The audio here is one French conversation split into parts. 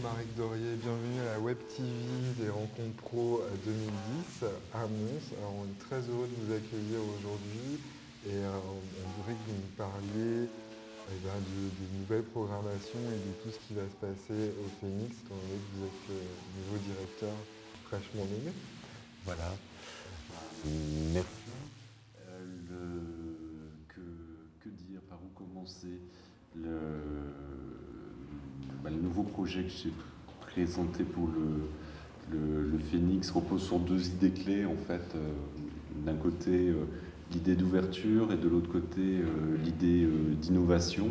Marek Dorier, bienvenue à la Web TV des Rencontres Pro 2010 à Mons. Alors, on est très heureux de vous accueillir aujourd'hui et on voudrait que vous nous parliez des nouvelles programmations et de tout ce qui va se passer au Phénix, étant donné que vous êtes le nouveau directeur fraîchement nommé. Voilà. Merci. Que dire, par où commencer? Le nouveau projet que j'ai présenté pour le Phénix repose sur deux idées clés, en fait. D'un côté, l'idée d'ouverture et de l'autre côté, l'idée d'innovation.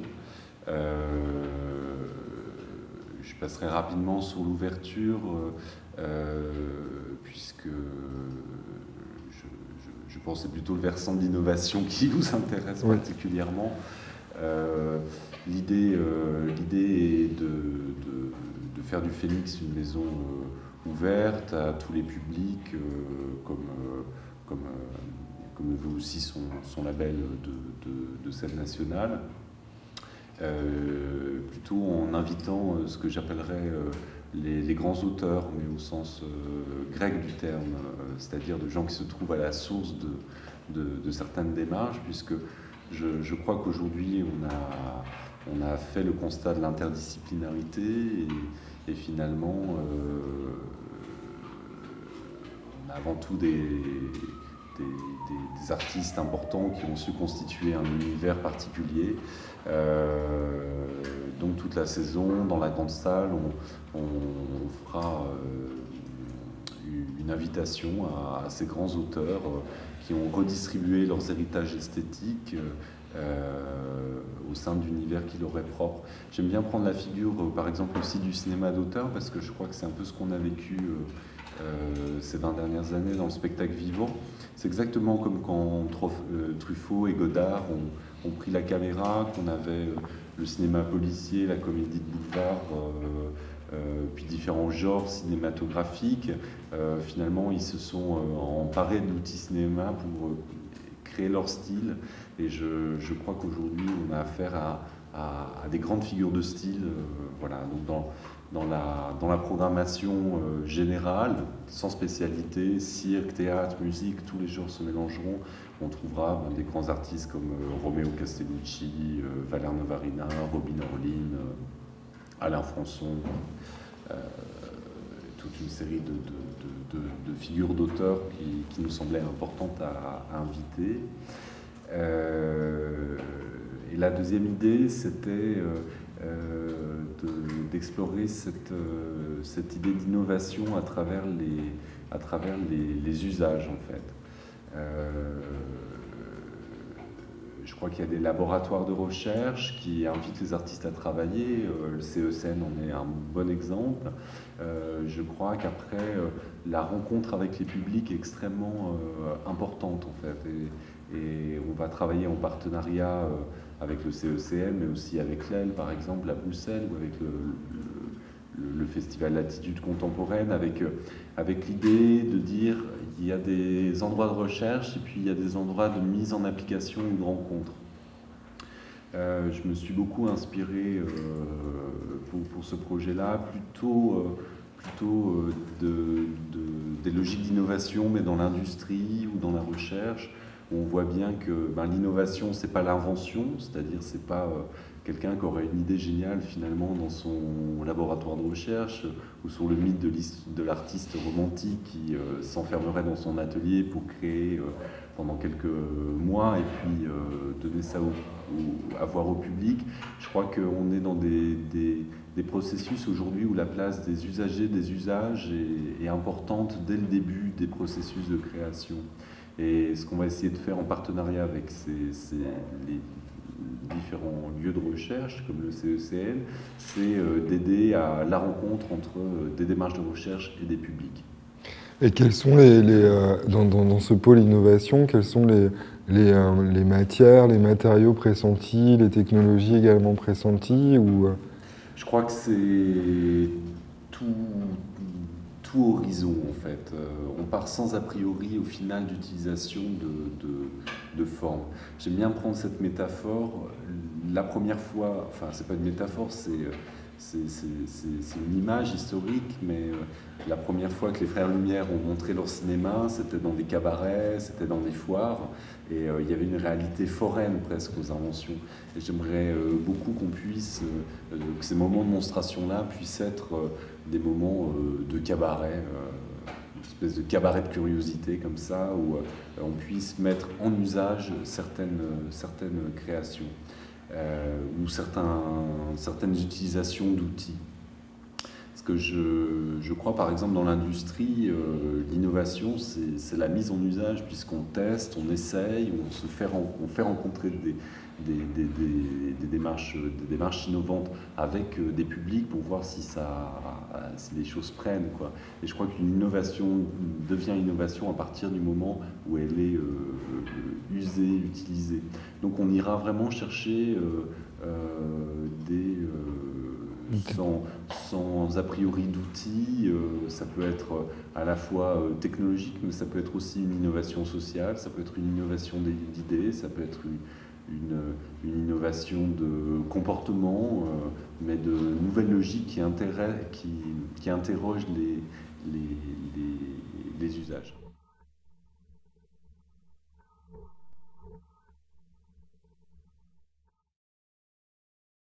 Je passerai rapidement sur l'ouverture, puisque je pense que c'est plutôt le versant d'innovation qui vous intéresse particulièrement. L'idée est de faire du Phénix une maison ouverte à tous les publics, comme veut aussi son label de scène nationale. Plutôt en invitant ce que j'appellerais les grands auteurs, mais au sens grec du terme, c'est-à-dire de gens qui se trouvent à la source de certaines démarches, puisque je crois qu'aujourd'hui on a fait le constat de l'interdisciplinarité et finalement on a avant tout des artistes importants qui ont su constituer un univers particulier. Donc toute la saison, dans la grande salle, on fera une invitation à ces grands auteurs qui ont redistribué leurs héritages esthétiques au sein d'univers qui leur est propre. J'aime bien prendre la figure, par exemple, aussi du cinéma d'auteur, parce que je crois que c'est un peu ce qu'on a vécu ces 20 dernières années dans le spectacle vivant. C'est exactement comme quand Truffaut et Godard ont pris la caméra, qu'on avait le cinéma policier, la comédie de boulevard, puis différents genres cinématographiques. Finalement, ils se sont emparés d'outils cinéma pour créer leur style. Et je crois qu'aujourd'hui, on a affaire à des grandes figures de style. Voilà. Donc dans la programmation générale, sans spécialité, cirque, théâtre, musique, tous les genres se mélangeront. On trouvera des grands artistes comme Romeo Castellucci, Valère Novarina, Robin Orlin, Alain Françon, toute une série de figures d'auteurs qui nous semblaient importantes à inviter. Et la deuxième idée, c'était d'explorer cette idée d'innovation à travers les usages, en fait. Je crois qu'il y a des laboratoires de recherche qui invitent les artistes à travailler. Le CECN en est un bon exemple. Je crois qu'après, la rencontre avec les publics est extrêmement importante, en fait. Et on va travailler en partenariat avec le CECM, mais aussi avec l'EL, par exemple, à Bruxelles, ou avec le Festival Latitude Contemporaine, avec l'idée de dire qu'il y a des endroits de recherche et puis il y a des endroits de mise en application ou de rencontre. Je me suis beaucoup inspiré pour ce projet-là, plutôt des logiques d'innovation, mais dans l'industrie ou dans la recherche. On voit bien que l'innovation, c'est pas l'invention, c'est-à-dire c'est pas quelqu'un qui aurait une idée géniale finalement dans son laboratoire de recherche ou sur le mythe de l'artiste romantique qui s'enfermerait dans son atelier pour créer pendant quelques mois et puis donner ça à voir au public. Je crois qu'on est dans des processus aujourd'hui où la place des usagers, des usages est importante dès le début des processus de création. Et ce qu'on va essayer de faire en partenariat avec les différents lieux de recherche, comme le CECN, c'est d'aider à la rencontre entre des démarches de recherche et des publics. Et quels sont dans ce pôle innovation, quelles sont les matières, les matériaux pressentis, les technologies également pressenties Je crois que c'est tout horizon, en fait. On part sans a priori au final d'utilisation de formes. J'aime bien prendre cette métaphore. La première fois, enfin c'est pas une métaphore, c'est une image historique, mais la première fois que les Frères Lumière ont montré leur cinéma, c'était dans des cabarets, c'était dans des foires, et il y avait une réalité foraine presque aux inventions. Et j'aimerais beaucoup qu'on puisse, que ces moments de monstration-là puissent être des moments de cabaret, une espèce de cabaret de curiosité comme ça, où on puisse mettre en usage certaines créations. Ou certaines utilisations d'outils. Parce que je crois par exemple dans l'industrie, l'innovation c'est la mise en usage, puisqu'on teste, on essaye, on fait rencontrer des démarches innovantes avec des publics pour voir si les choses prennent, quoi. Et je crois qu'une innovation devient innovation à partir du moment où elle est usée, utilisée. Donc on ira vraiment chercher sans a priori d'outils. Ça peut être à la fois technologique, mais ça peut être aussi une innovation sociale, ça peut être une innovation d'idées, ça peut être une innovation de comportement, mais de nouvelles logiques qui interrogent les usages.